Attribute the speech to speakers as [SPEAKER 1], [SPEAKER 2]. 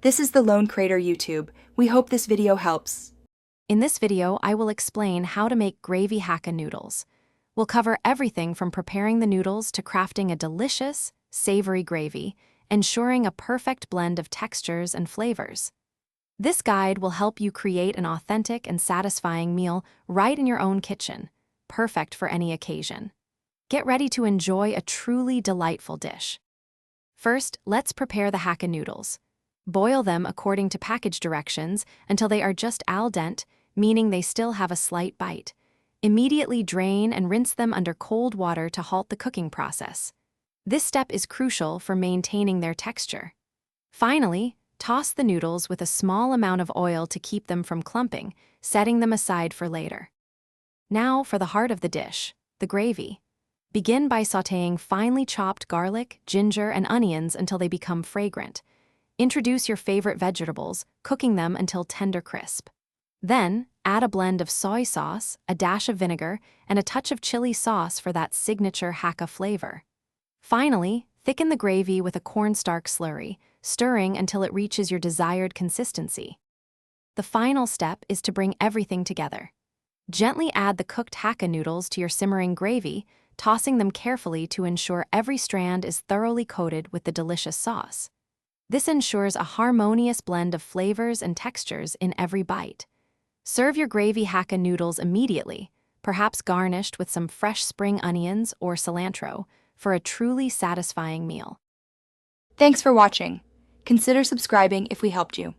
[SPEAKER 1] This is the Lone Crater YouTube. We hope this video helps.
[SPEAKER 2] In this video, I will explain how to make gravy Hakka noodles. We'll cover everything from preparing the noodles to crafting a delicious, savory gravy, ensuring a perfect blend of textures and flavors. This guide will help you create an authentic and satisfying meal right in your own kitchen, perfect for any occasion. Get ready to enjoy a truly delightful dish. First, let's prepare the Hakka noodles. Boil them according to package directions until they are just al dente, meaning they still have a slight bite. Immediately drain and rinse them under cold water to halt the cooking process. This step is crucial for maintaining their texture. Finally, toss the noodles with a small amount of oil to keep them from clumping, setting them aside for later. Now for the heart of the dish, the gravy. Begin by sautéing finely chopped garlic, ginger, and onions until they become fragrant. Introduce your favorite vegetables, cooking them until tender crisp. Then, add a blend of soy sauce, a dash of vinegar, and a touch of chili sauce for that signature Hakka flavor. Finally, thicken the gravy with a cornstarch slurry, stirring until it reaches your desired consistency. The final step is to bring everything together. Gently add the cooked Hakka noodles to your simmering gravy, tossing them carefully to ensure every strand is thoroughly coated with the delicious sauce. This ensures a harmonious blend of flavors and textures in every bite. Serve your gravy Hakka noodles immediately, perhaps garnished with some fresh spring onions or cilantro, for a truly satisfying meal.
[SPEAKER 1] Thanks for watching. Consider subscribing if we helped you.